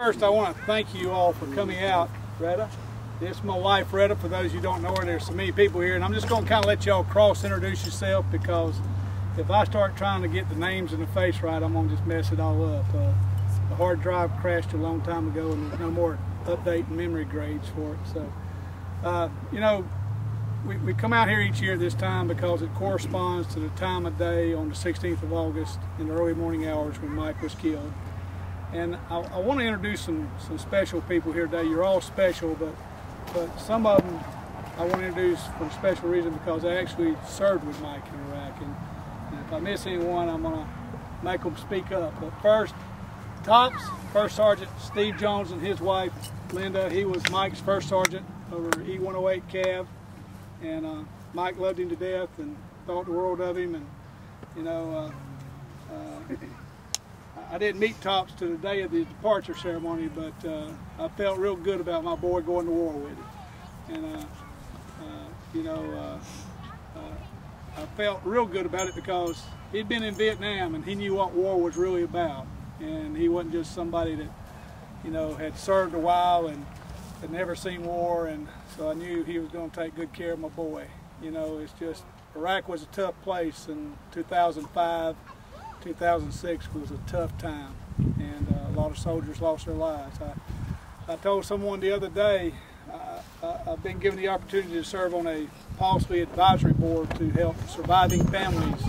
First, I want to thank you all for coming out. Retta, this is my wife, Retta. For those of you who don't know her, there's so many people here, and I'm just going to kind of let y'all cross-introduce yourself, because if I start trying to get the names and the face right, I'm going to just mess it all up. The hard drive crashed a long time ago, and there's no more update and memory grades for it. So, you know, we come out here each year this time because it corresponds to the time of day on the 16th of August in the early morning hours when Mike was killed. And I want to introduce some special people here today. You're all special, but some of them I want to introduce for a special reason because I actually served with Mike in Iraq. And if I miss anyone, I'm going to make them speak up. But first, Tops, First Sergeant Steve Jones and his wife, Linda. He was Mike's first sergeant over E-108 Cav. And Mike loved him to death and thought the world of him. And, you know, I didn't meet Tops to the day of the departure ceremony, but I felt real good about my boy going to war with him. And, you know, I felt real good about it because he'd been in Vietnam and he knew what war was really about. And he wasn't just somebody that, you know, had served a while and had never seen war, and so I knew he was going to take good care of my boy. You know, it's just, Iraq was a tough place, and 2005, 2006 was a tough time, and a lot of soldiers lost their lives. I told someone the other day, I've been given the opportunity to serve on a policy advisory board to help surviving families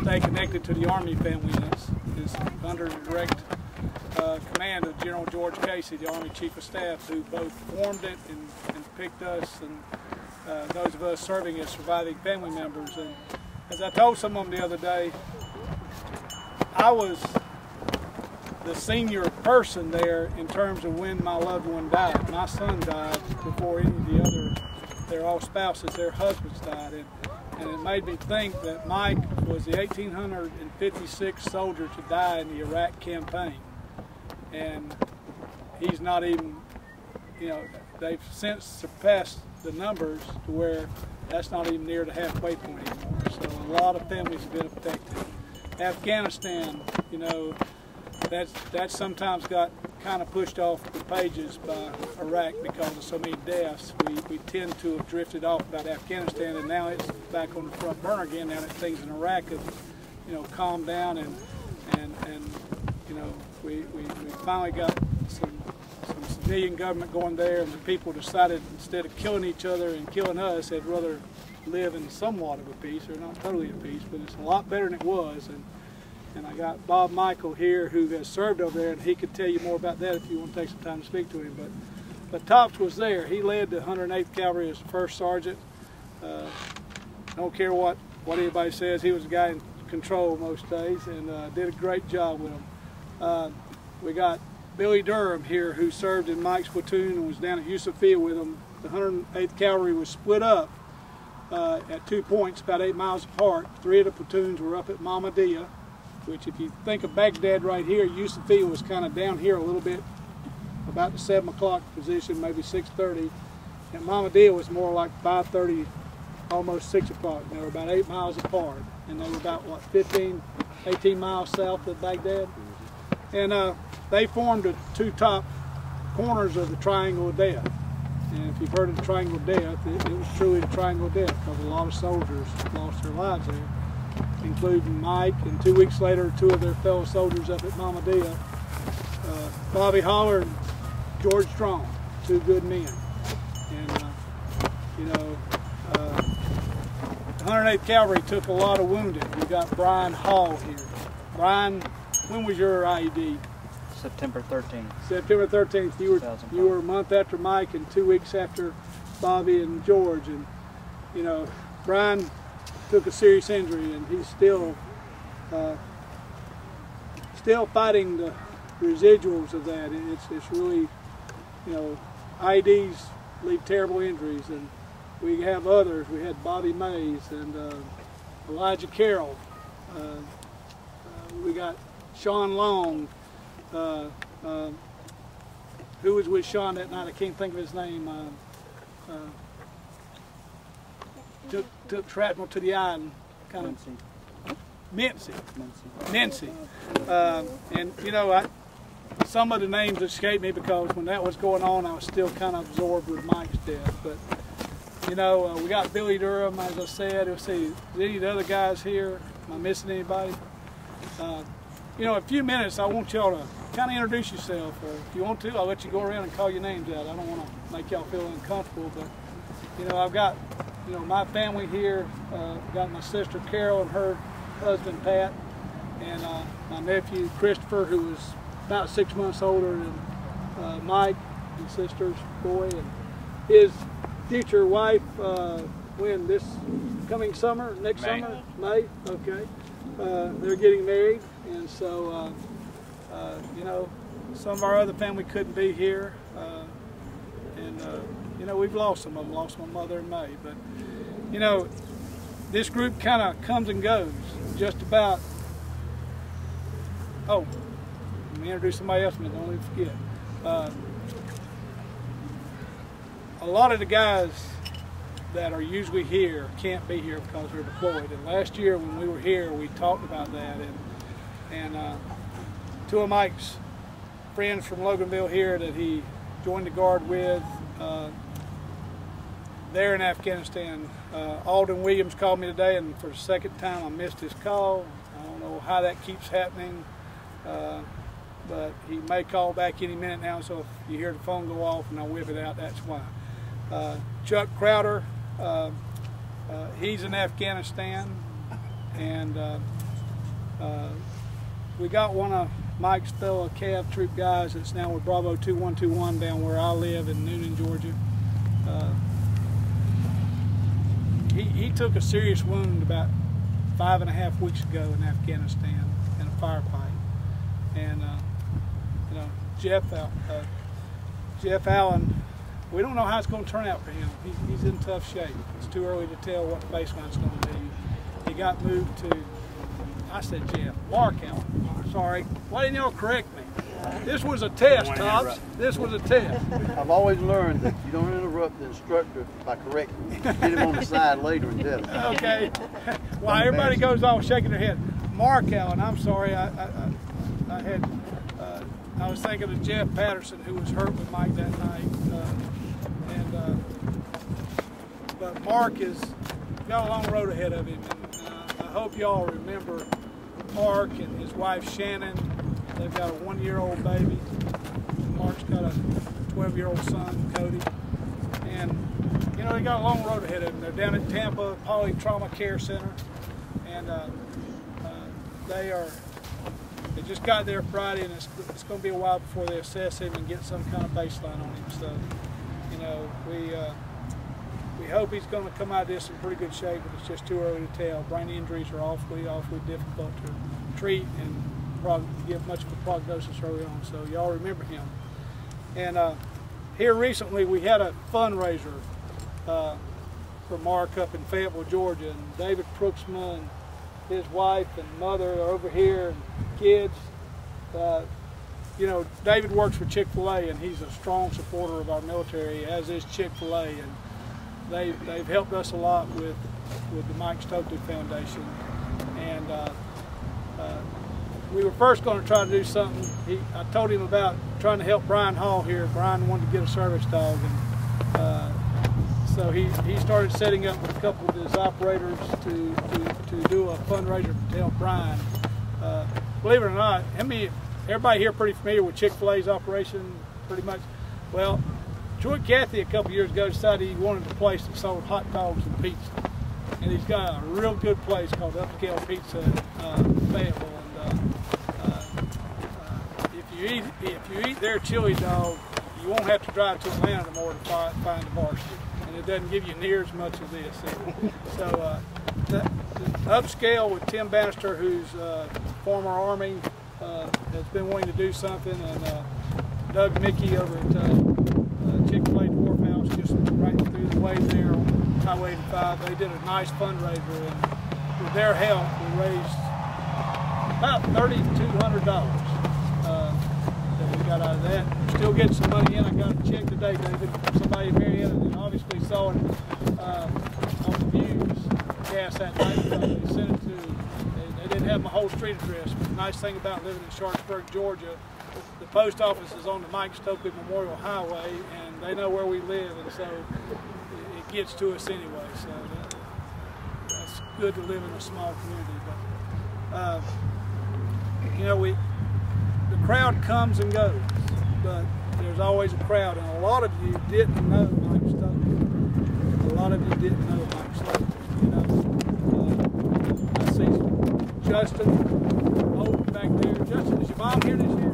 stay connected to the Army family units. It's under the direct command of General George Casey, the Army Chief of Staff, who both formed it and picked us and those of us serving as surviving family members. And as I told someone the other day, I was the senior person there in terms of when my loved one died. My son died before any of the other, they're all spouses, their husbands died. And it made me think that Mike was the 1,856th soldier to die in the Iraq campaign. And he's not even, you know, they've since surpassed the numbers to where that's not even near the halfway point anymore. So a lot of families have been affected. Afghanistan, you know, that's sometimes got kind of pushed off the pages by Iraq because of so many deaths. We tend to have drifted off about Afghanistan, and now it's back on the front burner again now that things in Iraq have, you know, calmed down, and you know, we finally got some civilian government going there, and the people decided instead of killing each other and killing us, they'd rather live in somewhat of a peace, or not totally a peace, but it's a lot better than it was. And I got Bob Michael here, who has served over there, and he could tell you more about that if you want to take some time to speak to him. But Tops was there. He led the 108th Cavalry as first sergeant. I don't care what anybody says. He was the guy in control most days, and did a great job with them. We got Billy Durham here, who served in Mike's platoon and was down at Yusufia with him. The 108th Cavalry was split up at 2 points about 8 miles apart. 3 of the platoons were up at Mahmudiyah, which, if you think of Baghdad right here, Yusufia was kind of down here a little bit, about the 7 o'clock position, maybe 6:30. And Mahmudiyah was more like 5:30, almost 6 o'clock. They were about 8 miles apart, and they were about, what, 15, 18 miles south of Baghdad. And they formed the 2 top corners of the Triangle of Death. And if you've heard of the Triangle of Death, it was truly the Triangle of Death, because a lot of soldiers lost their lives there, including Mike, and 2 weeks later, 2 of their fellow soldiers up at Mahmudiyah, Bobby Holler and George Strong, 2 good men. And, you know, the 108th Cavalry took a lot of wounded. We got Brian Hall here. Brian, when was your IED? September 13th. September 13th. You were a month after Mike and 2 weeks after Bobby and George. And, you know, Brian took a serious injury, and he's still fighting the residuals of that. It's really, you know, IEDs leave terrible injuries, and we have others. We had Bobby Mays and Elijah Carroll. We got Sean Long, who was with Sean that night. I can't think of his name. Took shrapnel to the eye and kind of Mincy. And you know, some of the names escaped me because when that was going on, I was still kind of absorbed with Mike's death. But you know, we got Billy Durham, as I said. Let's see, is any of the other guys here? Am I missing anybody? You know, in a few minutes, I want y'all to kind of introduce yourself. Or if you want to, I'll let you go around and call your names out. I don't want to make y'all feel uncomfortable, but you know, I've got, you know, my family here. I've got my sister Carol and her husband Pat, and my nephew Christopher, who was about 6 months older than Mike, his sister's boy, and his future wife. When this coming summer, next summer, May. Okay, they're getting married, and so you know, some of our other family couldn't be here, and you know, we've lost some of them. Lost my mother in May, but you know, this group kind of comes and goes. Just about. Oh, let me introduce somebody else. Don't even forget. A lot of the guys that are usually here can't be here because they're deployed. And last year when we were here, we talked about that. And two of Mike's friends from Loganville here that he joined the Guard with, they're in Afghanistan. Alden Williams called me today, and for the second time I missed his call. I don't know how that keeps happening, but he may call back any minute now, so if you hear the phone go off and I whip it out, that's why. Chuck Crowder, he's in Afghanistan, and we got one of Mike's fellow Cav troop guys that's now with Bravo 2121 down where I live in Noonan, Georgia. He took a serious wound about 5.5 weeks ago in Afghanistan in a firefight, and you know, Jeff Allen. We don't know how it's going to turn out for him. He's in tough shape. It's too early to tell what the baseline's going to be. He got moved to, I said Jeff, Mark Allen. Sorry. Why didn't y'all correct me? This was a test, Tops. This was a test. I've always learned that you don't interrupt the instructor by correcting him. Get him on the side later and tell him. Okay. Well, everybody goes off shaking their head. Mark Allen, I'm sorry. I was thinking of Jeff Patterson, who was hurt with Mike that night. But Mark has got a long road ahead of him, and I hope y'all remember Mark and his wife Shannon. They've got a 1-year-old baby. Mark's got a 12-year-old son, Cody. And you know, they got a long road ahead of them. They're down at Tampa Poly Trauma Care Center, and they just got there Friday, and it's going to be a while before they assess him and get some kind of baseline on him. So, you know, we hope he's going to come out of this in pretty good shape, but it's just too early to tell. Brain injuries are awfully difficult to treat and give much of a prognosis early on. So y'all remember him. And here recently we had a fundraiser for Mark up in Fayetteville, Georgia, and David Brooksma and his wife and mother are over here, and kids. You know, David works for Chick-fil-A, and he's a strong supporter of our military, as is Chick-fil-A, and they've helped us a lot with the Mike Stokely Foundation. And we were first going to try to do something. I told him about trying to help Brian Hall here. Brian wanted to get a service dog, and so he started setting up with a couple of his operators to do a fundraiser to help Brian. Believe it or not, everybody here pretty familiar with Chick-fil-A's operation, pretty much. Well, Troy Cathy a couple years ago decided he wanted a place that sold hot dogs and pizza, and he's got a real good place called Upscale Pizza in Fayetteville. And if you eat their chili dog, you won't have to drive to Atlanta no more to find a varsity, and it doesn't give you near as much as this. So the Upscale with Tim Bannister, who's former Army, has been wanting to do something, and Doug Mickey over at Chick-fil-A Wharf House, just right through the way there on Highway 85, they did a nice fundraiser, and with their help, we raised about $3,200 that we got out of that. We're still getting some money in. I got a check today, David, from somebody in Marietta that obviously saw it on the news gas that night. They sent it to, they didn't have my whole street address, but the nice thing about living in Sharpsburg, Georgia, the post office is on the Mike Stokely Memorial Highway, and they know where we live, and so it gets to us anyway. So that's good to live in a small community. But you know, the crowd comes and goes, but there's always a crowd, and a lot of you didn't know Mike Stokely. A lot of you didn't know Mike Stokely. You know, I see Justin back there. Justin, is your mom here this year?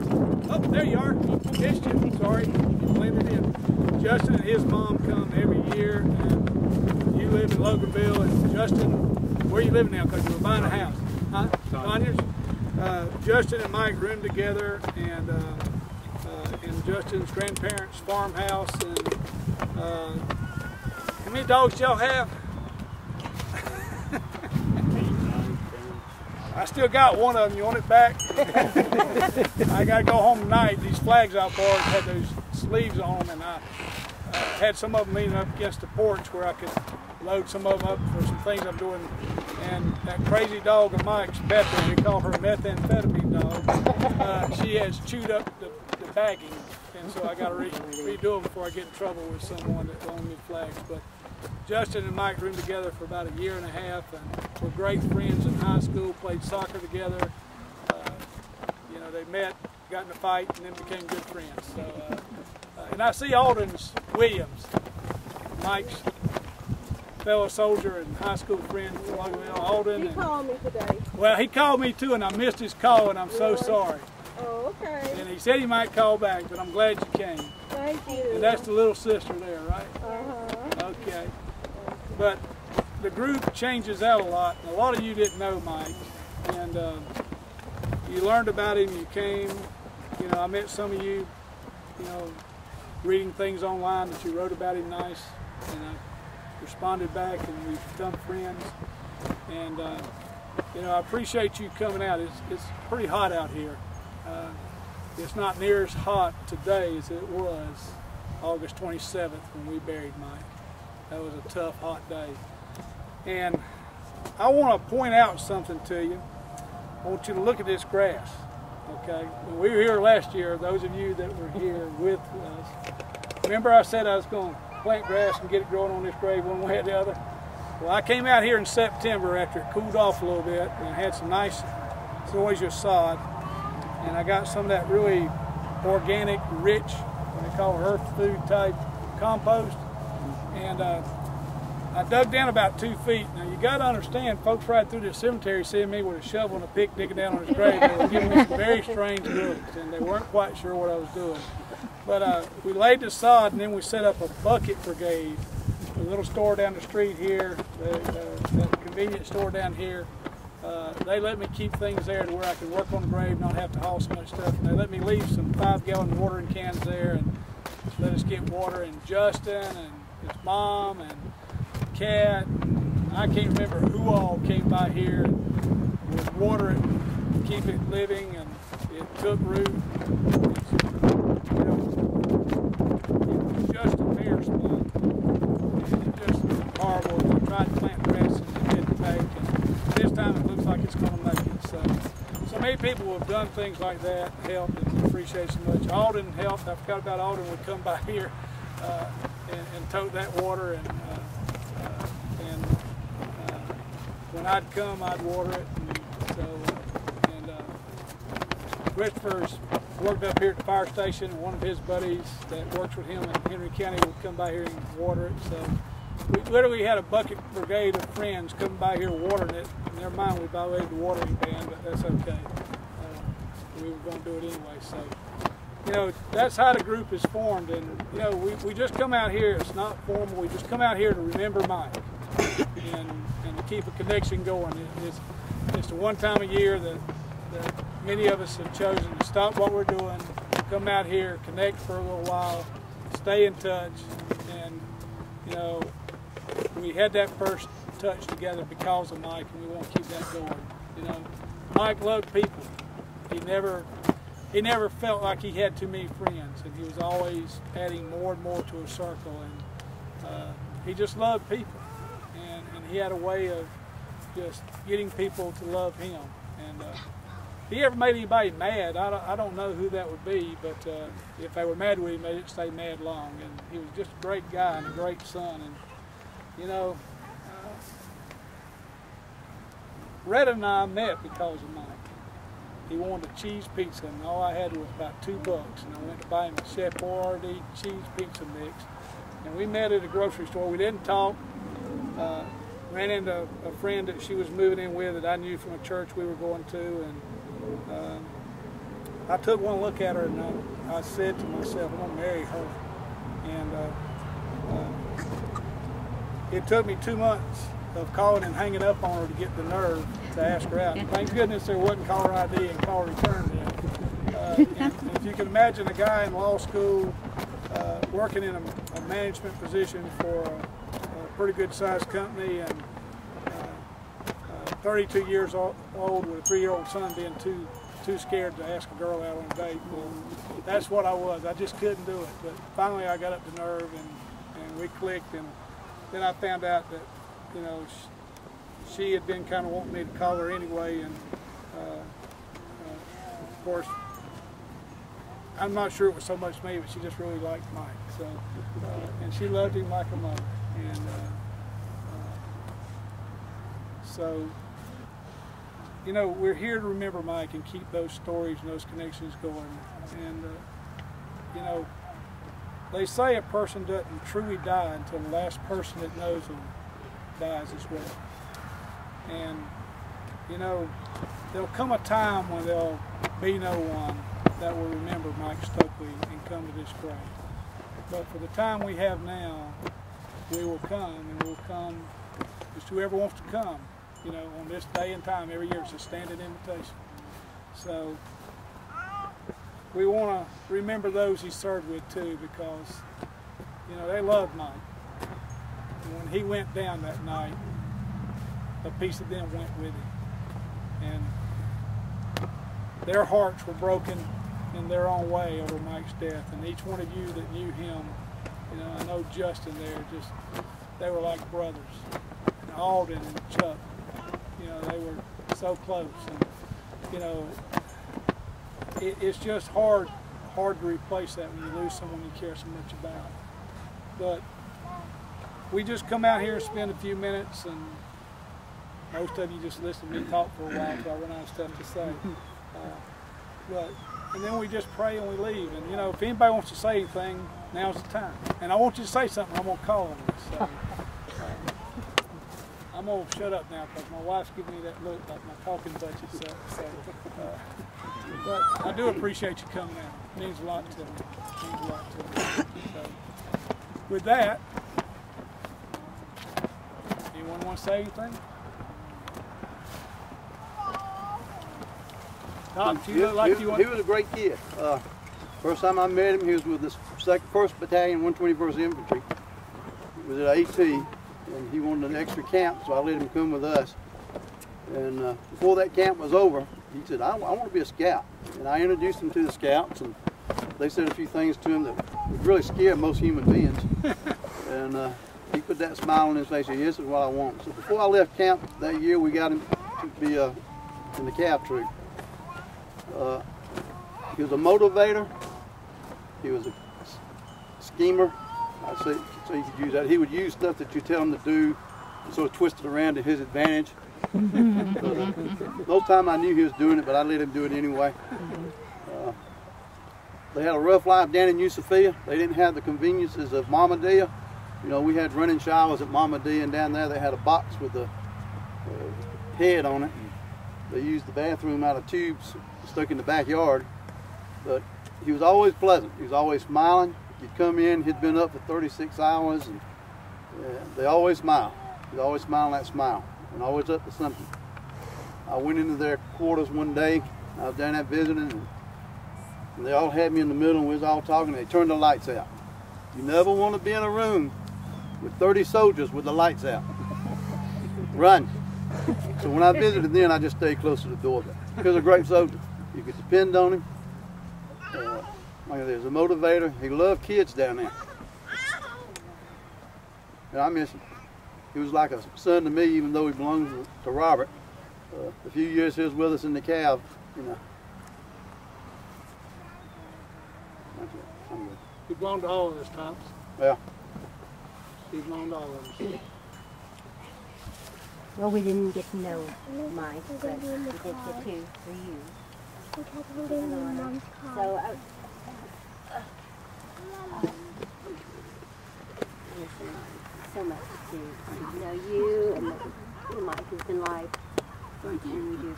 Oh, there you are. Missed you. Sorry, you blended in. Justin and his mom come every year, and you live in Loganville. And Justin, where are you living now? Because you were buying a house, huh? Conyers. Justin and Mike roomed together, and in Justin's grandparents' farmhouse. And how many dogs y'all have? I still got one of them. You want it back? I got to go home tonight. These flags out there had those sleeves on them, and I had some of them leaning up against the porch where I could load some of them up for some things I'm doing. And that crazy dog of Mike's, Pepper, we call her methamphetamine dog, she has chewed up the bagging, and so I got to redo them before I get in trouble with someone that loaned me flags. But Justin and Mike roomed together for about a year and a half, and were great friends in high school, played soccer together. You know, they met, got in a fight, and then became good friends. So, and I see Alden's Williams, Mike's fellow soldier and high school friend, Alden. He called me today. Well, he called me too, and I missed his call, and I'm so sorry. Oh, okay. And he said he might call back, but I'm glad you came. Thank you. And that's the little sister there, right? Uh-huh. Okay. But the group changes out a lot. And a lot of you didn't know Mike, and you learned about him. You came. You know, I met some of you. You know, reading things online that you wrote about him nice, and I responded back, and we've become friends. And you know, I appreciate you coming out. It's pretty hot out here. It's not near as hot today as it was August 27th when we buried Mike. That was a tough, hot day. And I want to point out something to you. I want you to look at this grass, okay? When we were here last year, those of you that were here with us, remember I said I was going to plant grass and get it growing on this grave one way or the other? Well, I came out here in September after it cooled off a little bit and had some nice zoysia sod. And I got some of that really organic, rich, what they call earth food type compost. And I dug down about 2 feet. Now you got to understand, folks right through this cemetery seeing me with a shovel and a pick digging down on his grave. They were giving me some very strange looks, and they weren't quite sure what I was doing. But we laid the sod, and then we set up a bucket brigade. A little store down the street here, that convenience store down here. They let me keep things there to where I could work on the grave, not have to haul so much stuff. And they let me leave some 5-gallon watering cans there and let us get water. And Justin and his mom and Kat, and I can't remember who all came by here and would water it and keep it living, and it took root. It's, you know, it was just a bare spot. It just horrible. We tried to plant grass and it didn't take. And this time it looks like it's going to make it. So many people have done things like that, helped, and appreciate so much. Alden helped. I forgot about Alden. Would come by here and tote that water, and when I'd come, I'd water it. And Christopher's worked up here at the fire station, and one of his buddies that works with him in Henry County would come by here and water it. So we literally had a bucket brigade of friends coming by here watering it. Never mind, we violated the watering ban, but that's okay. We were going to do it anyway. So, you know, that's how the group is formed. And, you know, we just come out here. It's not formal. We just come out here to remember Mike and to keep a connection going. It's the one time a year that many of us have chosen to stop what we're doing, come out here, connect for a little while, stay in touch. And, you know, we had that first touch together because of Mike, and we want to keep that going. You know, Mike loved people. He never felt like he had too many friends, and he was always adding more and more to a circle. And he just loved people, and he had a way of just getting people to love him. And he ever made anybody mad, I don't know who that would be, but if they were mad with him, they didn't stay mad long. And he was just a great guy and a great son. And you know, Retta and I met because of Mike. He wanted a cheese pizza, and all I had was about $2, and I went to buy him a Chef Boyardee cheese pizza mix. And we met at a grocery store. We didn't talk. Ran into a friend that she was moving in with that I knew from a church we were going to, and I took one look at her, and I said to myself, I'm going to marry her. And it took me 2 months of calling and hanging up on her to get the nerve to ask her out. And thank goodness there wasn't caller ID and call return then. And if you can imagine a guy in law school working in a management position for a pretty good sized company, and 32 years old with a 3-year-old son being too scared to ask a girl out on a date. Well, that's what I was. I just couldn't do it. But finally I got up the nerve, and we clicked, and then I found out that, you know, she had been kind of wanting me to call her anyway, and of course, I'm not sure it was so much me, but she just really liked Mike. So, and she loved him like a mother. And so, you know, we're here to remember Mike and keep those stories and those connections going. And, you know, they say a person doesn't truly die until the last person that knows them dies as well. And, you know, there'll come a time when there'll be no one that will remember Mike Stokely and come to this grave. But for the time we have now, we will come, and we'll come just whoever wants to come, you know, on this day and time every year. It's a standing invitation. So we want to remember those he served with too, because, you know, they loved Mike. And when he went down that night, a piece of them went with him. And their hearts were broken in their own way over Mike's death. And each one of you that knew him, you know, I know Justin there, just, they were like brothers. And Alden and Chuck, you know, they were so close. And, you know, it's just hard to replace that when you lose someone you care so much about. But we just come out here and spend a few minutes, and most of you just listen to me talk for a while until I run out of stuff to say. And then we just pray and we leave. And, you know, if anybody wants to say anything, now's the time. And I want you to say something, I'm going to call on you. So, I'm going to shut up now because my wife's giving me that look like my talking budget's up. So, but I do appreciate you coming out. It means a lot to me. It means a lot to me. So, with that, anyone want to say anything? Tom, you look like you want... He was a great kid. First time I met him, he was with the 1st Battalion, 121st Infantry. He was at AT, and he wanted an extra camp, so I let him come with us. And before that camp was over, he said, I want to be a scout. And I introduced him to the scouts, and they said a few things to him that would really scare most human beings. And he put that smile on his face and said, yes, this is what I want. So before I left camp that year, we got him to be in the cav troop. He was a motivator. He was a schemer. I'd say so you could use that. He would use stuff that you tell him to do and sort of twist it around to his advantage. Most time I knew he was doing it, but I let him do it anyway. They had a rough life down in Yusufia. They didn't have the conveniences of Mamadiyah. You know, we had running showers at Mamadiyah, and down there they had a box with a head on it. They used the bathroom out of tubes stuck in the backyard. But he was always pleasant. He was always smiling. You'd come in, he'd been up for 36 hours, and they always smile. He'd always smiling that smile, and always up to something. I went into their quarters one day. I was down there visiting, and they all had me in the middle, and we was all talking. They turned the lights out. You never want to be in a room with 30 soldiers with the lights out. Run. So when I visited then, I just stayed close to the door. Because a great soldier. You could depend on him. Like there's a motivator. He loved kids down there. And I miss him. He was like a son to me, even though he belonged to Robert. A few years he was with us in the cav. you know. That's it. I'm good. He belonged to all of us, Tops. Yeah. He belonged to all of us. Well, we didn't get to know Mike, but we did get to for you. So, listen, so much to know you and what Mike has been like. Thank you. And we do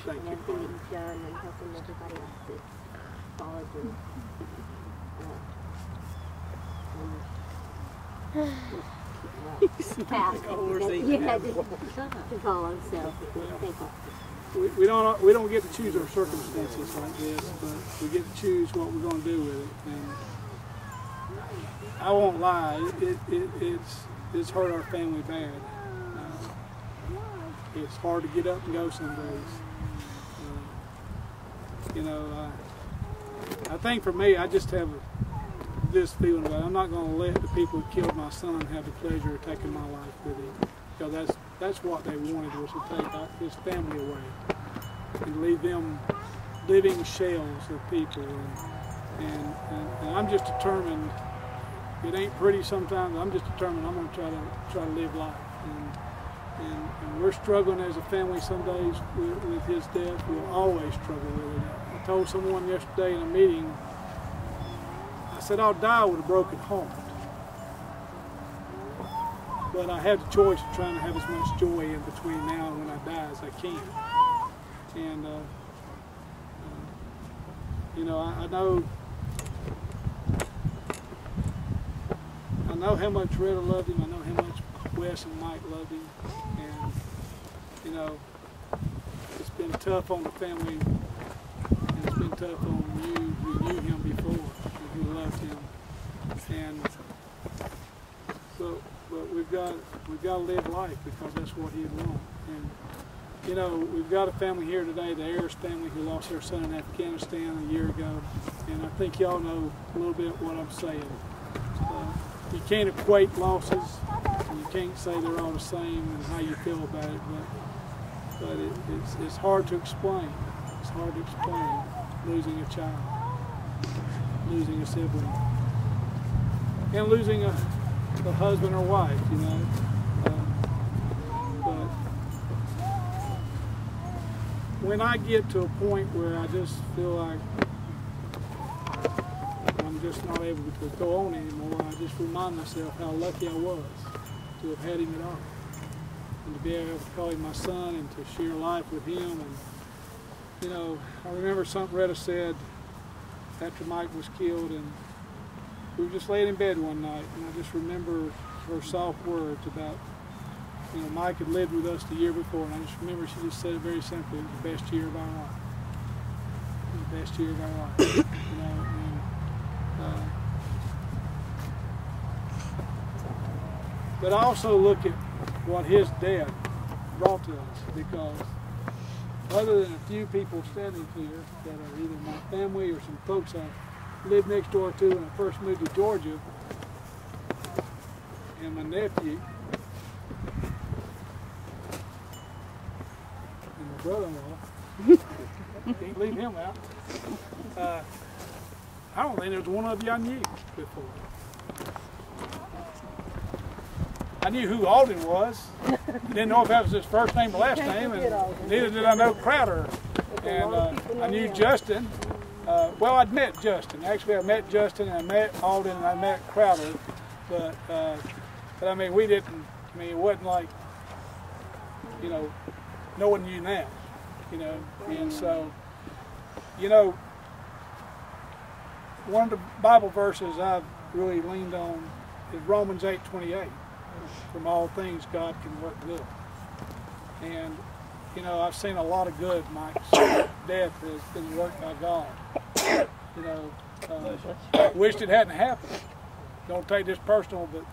Thank and you. everything that you've done and helping everybody else that's followed you. Path that you had to follow, so thank you. We don't get to choose our circumstances like this, but we get to choose what we're going to do with it. And I won't lie, it's hurt our family bad. It's hard to get up and go some days. You know, I think for me, I just have this feeling about it. I'm not going to let the people who killed my son have the pleasure of taking my life with him. Because that's what they wanted, was to take his family away and leave them living shells of people. And I'm just determined. It ain't pretty sometimes. I'm just determined. I'm going to try to live life. And we're struggling as a family some days with his death. We'll always struggle with it. I told someone yesterday in a meeting, I said, I'll die with a broken heart. But I have the choice of trying to have as much joy in between now and when I die as I can. And, you know, I know how much Retta loved him. I know how much Wes and Mike loved him. And, you know, it's been tough on the family. And it's been tough on you who knew him before and who loved him. And but we've got to live life because that's what he'd want. And you know, we've got a family here today, the Ayers family, who lost their son in Afghanistan a year ago. And I think y'all know a little bit what I'm saying. You can't equate losses, and you can't say they're all the same and how you feel about it, but it's hard to explain. It's hard to explain losing a child, losing a sibling, and losing a husband or wife, you know. But when I get to a point where I just feel like I'm just not able to go on anymore, I just remind myself how lucky I was to have had him at all, and to be able to call him my son and to share life with him. And you know, I remember something Retta said after Mike was killed, and we were just laying in bed one night, and I just remember her soft words about, you know, Mike had lived with us the year before, and I just remember she just said it very simply: it was the best year of our life. It was the best year of our life, you know. And, but I also look at what his death brought to us, because other than a few people standing here that are either my family or some folks I lived next door to when I first moved to Georgia, and my nephew, and my brother-in-law, can't leave him out. I don't think there was one of you I knew before. I knew who Alden was. Didn't know if that was his first name or last name, and neither did I know Crowder. And I knew Justin. Well, I'd met Justin. Actually, I met Justin, and I met Alden, and I met Crowder. But I mean, we didn't. I mean, it wasn't like, you know, no one knew now, you know. And so, you know, one of the Bible verses I've really leaned on is Romans 8:28. From all things, God can work good. And, you know, I've seen a lot of good. Mike's death has been worked by God. You know, wished it hadn't happened. Don't take this personal, but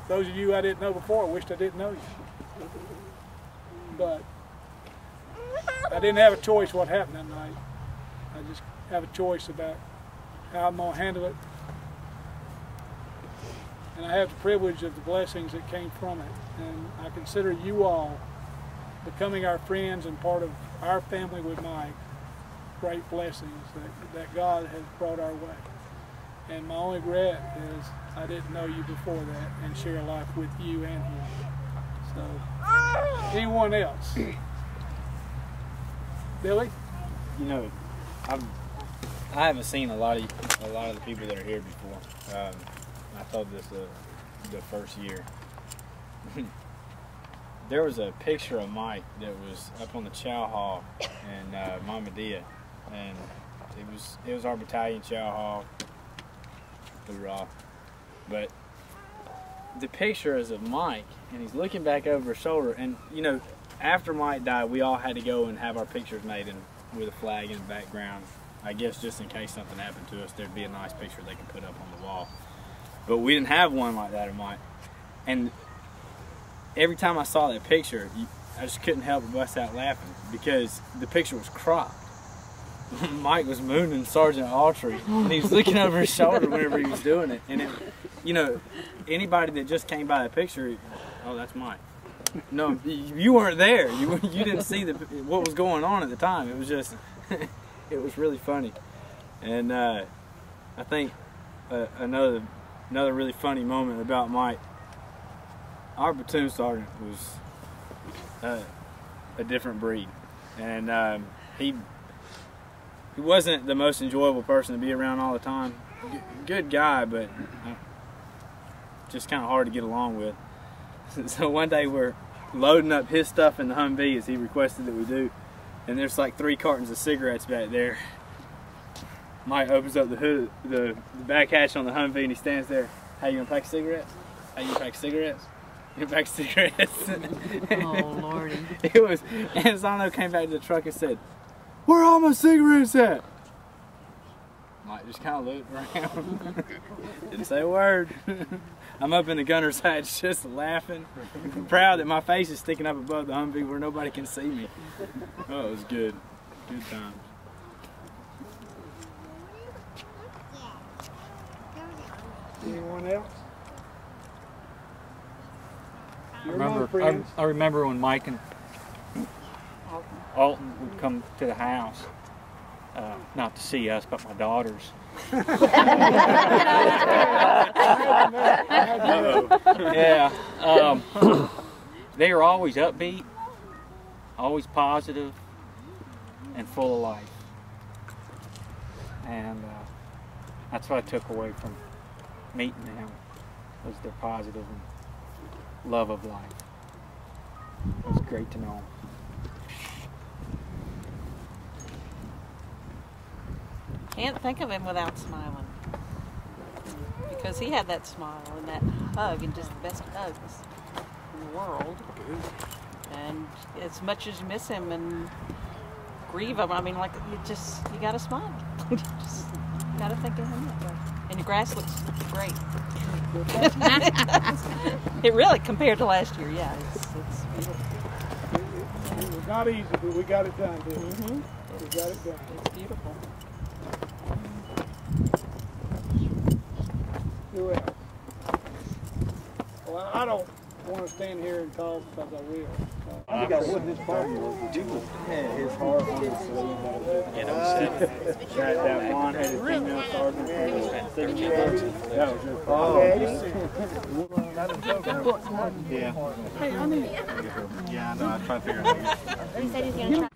those of you I didn't know before, I wished I didn't know you. But I didn't have a choice what happened that night. I just have a choice about how I'm going to handle it. And I have the privilege of the blessings that came from it. And I consider you all becoming our friends and part of our family with Mike great blessings that God has brought our way. And my only regret is I didn't know you before that and share life with you and him. So, anyone else? Billy? You know, I haven't seen a lot of the people that are here before. I told this the first year. There was a picture of Mike that was up on the chow hall in Mama Dia, and it was our battalion chow hall. Hoorah! But the picture is of Mike, and he's looking back over his shoulder. And you know, after Mike died, we all had to go and have our pictures made with a flag in the background. I guess just in case something happened to us, there'd be a nice picture they could put up on the wall. But we didn't have one like that of Mike. And every time I saw that picture, I just couldn't help but bust out laughing because the picture was cropped. Mike was mooning Sergeant Autry, and he was looking over his shoulder whenever he was doing it. And you know, anybody that just came by the picture, oh, that's Mike. No, you weren't there. You didn't see what was going on at the time. It was just, it was really funny. And I think another really funny moment about Mike. Our platoon sergeant was a different breed, and he wasn't the most enjoyable person to be around all the time. Good guy, but just kind of hard to get along with. So one day we're loading up his stuff in the Humvee as he requested that we do, and there's like 3 cartons of cigarettes back there. Mike opens up the hood, the back hatch on the Humvee, and he stands there. How you gonna pack cigarettes? How you gonna pack cigarettes? You gonna pack cigarettes? Oh Lordy! It was, and Zano came back to the truck and said, "Where are all my cigarettes at?" Mike just kind of looked around, didn't say a word. I'm up in the gunner's hatch just laughing, proud that my face is sticking up above the Humvee where nobody can see me. Oh, it was good. Good times. Anyone else? I remember when Mike and Alton would come to the house, not to see us, but my daughters. Yeah, they were always upbeat, always positive, and full of life. And that's what I took away from meeting them, was their positive and love of life. It was great to know. Can't think of him without smiling, because he had that smile and that hug, and just the best hugs in the world. And as much as you miss him and grieve him, I mean, like, you gotta smile. You just gotta think of him that way. And your grass looks great. It really, compared to last year, yeah, it's beautiful. It was not easy, but we got it done, didn't we? Mm-hmm. We got it done. It's beautiful. Who else? Well, I don't want to stand here and talk because I will. I forgot what his problem was. His heart on his sleeve. You know, that blonde-headed female sergeant. That was just Yeah. Hey, I need. Yeah, I know. I was trying to figure it out.